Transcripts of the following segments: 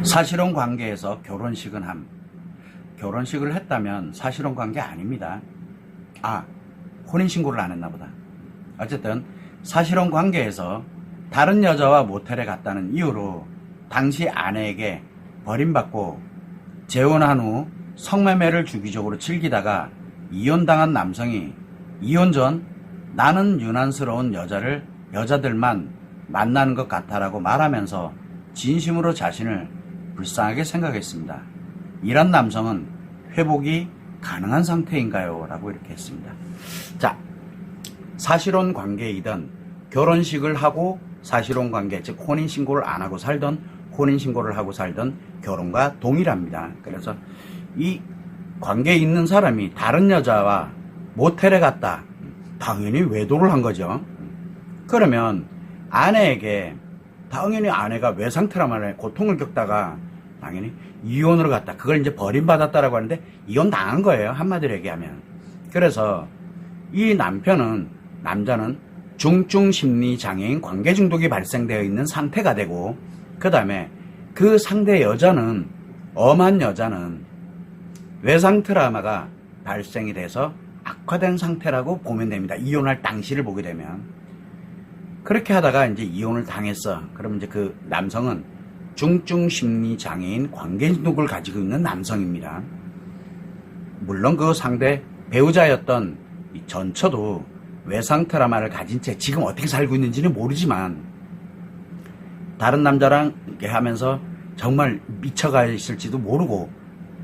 사실혼 관계에서 결혼식은 함. 결혼식을 했다면 사실혼 관계 아닙니다. 혼인신고를 안 했나 보다. 어쨌든 사실혼 관계에서 다른 여자와 모텔에 갔다는 이유로 당시 아내에게 버림받고 재혼한 후 성매매를 주기적으로 즐기다가 이혼당한 남성이 이혼 전 나는 유난스러운 여자들만 만나는 것 같아라고 말하면서 진심으로 자신을 불쌍하게 생각했습니다. 이런 남성은 회복이 가능한 상태인가요? 라고 이렇게 했습니다. 자, 사실혼 관계이든 결혼식을 하고 사실혼 관계, 즉 혼인신고를 안 하고 살던 혼인신고를 하고 살던 결혼과 동일합니다. 그래서 이 관계에 있는 사람이 다른 여자와 모텔에 갔다. 당연히 외도를 한 거죠. 그러면 아내에게 당연히 아내가 외상 트라우마에 고통을 겪다가 당연히 이혼으로 갔다. 그걸 이제 버림받았다라고 하는데 이혼 당한 거예요. 한마디로 얘기하면. 그래서 이 남자는 중증 심리 장애인 관계 중독이 발생되어 있는 상태가 되고, 그 다음에 그 상대 여자는, 엄한 여자는 외상 트라우마가 발생이 돼서 악화된 상태라고 보면 됩니다. 이혼할 당시를 보게 되면. 그렇게 하다가 이제 이혼을 당했어. 그러면 이제 그 남성은 중증 심리 장애인 관계 중독을 가지고 있는 남성입니다. 물론 그 상대 배우자였던 이 전처도 외상 트라우마를 가진 채 지금 어떻게 살고 있는지는 모르지만 다른 남자랑 이렇게 하면서 정말 미쳐가 있을지도 모르고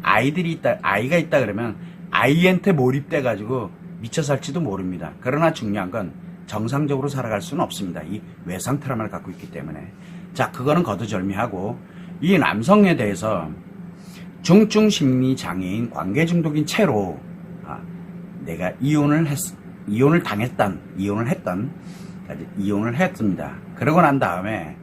아이가 있다 그러면 아이한테 몰입돼 가지고 미쳐 살지도 모릅니다. 그러나 중요한 건 정상적으로 살아갈 수는 없습니다. 이 외상 트라우마를 갖고 있기 때문에. 자, 그거는 거두절미하고, 이 남성에 대해서 중증 심리 장애인 관계 중독인 채로 내가 이혼을 했습니다. 그러고 난 다음에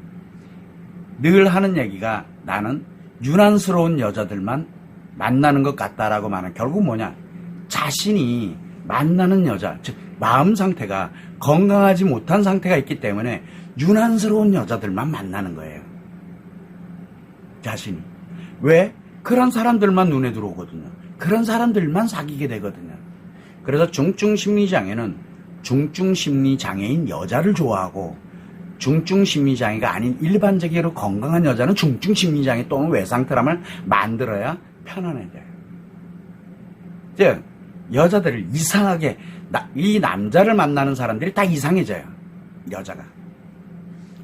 늘 하는 얘기가 나는 유난스러운 여자들만 만나는 것 같다라고 말하는, 결국 뭐냐, 자신이 만나는 여자, 즉 마음 상태가 건강하지 못한 상태가 있기 때문에 유난스러운 여자들만 만나는 거예요. 자신이. 왜? 그런 사람들만 눈에 들어오거든요. 그런 사람들만 사귀게 되거든요. 그래서 중증 심리장애는 중증 심리장애인 여자를 좋아하고, 중증 심리장애가 아닌 일반적으로 건강한 여자는 중증 심리장애 또는 외상 트라우마를 만들어야 편안해져요. 즉 여자들을 이상하게, 이 남자를 만나는 사람들이 다 이상해져요. 여자가.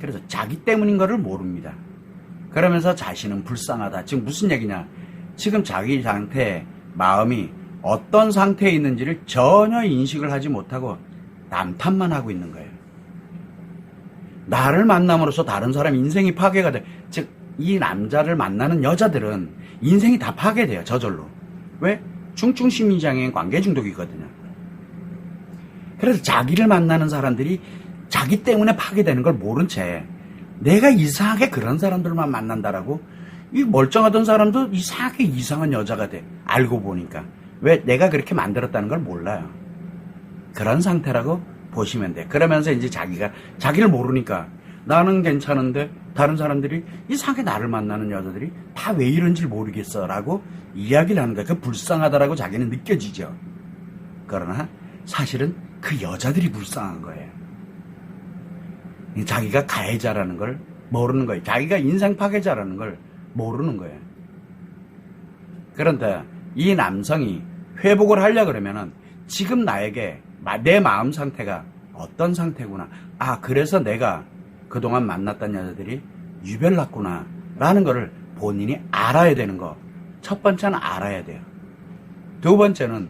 그래서 자기 때문인 거를 모릅니다. 그러면서 자신은 불쌍하다. 지금 무슨 얘기냐, 지금 자기 상태, 마음이 어떤 상태에 있는지를 전혀 인식을 하지 못하고 남 탓만 하고 있는 거예요. 나를 만남으로써 다른 사람 인생이 파괴가 돼. 즉 이 남자를 만나는 여자들은 인생이 다 파괴돼요. 저절로. 왜? 중증 심리장애인 관계 중독이거든요. 그래서 자기를 만나는 사람들이 자기 때문에 파괴되는 걸 모른 채 내가 이상하게 그런 사람들만 만난다라고, 이 멀쩡하던 사람도 이상하게 이상한 여자가 돼. 알고 보니까. 왜? 내가 그렇게 만들었다는 걸 몰라요. 그런 상태라고 보시면 돼. 그러면서 이제 자기를 모르니까 나는 괜찮은데 다른 사람들이 이상하게 나를 만나는 여자들이 다 왜 이런지 모르겠어 라고 이야기를 하는 거야. 그 불쌍하다라고 자기는 느껴지죠. 그러나 사실은 그 여자들이 불쌍한 거예요. 자기가 가해자라는 걸 모르는 거예요. 자기가 인생 파괴자라는 걸 모르는 거예요. 그런데 이 남성이 회복을 하려고 그러면은 지금 나에게 내 마음 상태가 어떤 상태구나. 그래서 내가 그동안 만났던 여자들이 유별났구나 라는 거를 본인이 알아야 되는 거. 첫 번째는 알아야 돼요. 두 번째는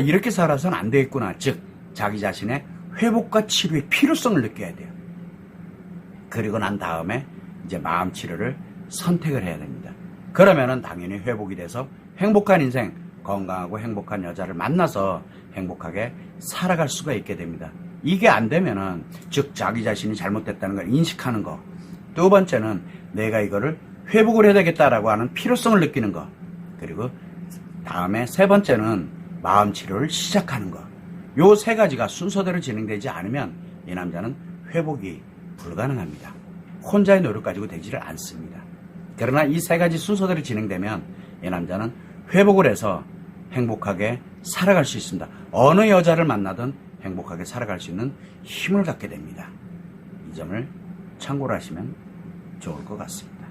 이렇게 살아서는 안 되겠구나. 즉 자기 자신의 회복과 치료의 필요성을 느껴야 돼요. 그리고 난 다음에 이제 마음 치료를 선택을 해야 됩니다. 그러면은 당연히 회복이 돼서 행복한 인생, 건강하고 행복한 여자를 만나서 행복하게 살아갈 수가 있게 됩니다. 이게 안 되면은, 즉 자기 자신이 잘못됐다는 걸 인식하는 거. 두 번째는 내가 이거를 회복을 해야 되겠다라고 하는 필요성을 느끼는 거. 그리고 다음에 세 번째는 마음 치료를 시작하는 거. 요 세 가지가 순서대로 진행되지 않으면 이 남자는 회복이 불가능합니다. 혼자의 노력 가지고 되지를 않습니다. 그러나 이 세 가지 순서대로 진행되면 이 남자는 회복을 해서 행복하게 살아갈 수 있습니다. 어느 여자를 만나든 행복하게 살아갈 수 있는 힘을 갖게 됩니다. 이 점을 참고로 하시면 좋을 것 같습니다.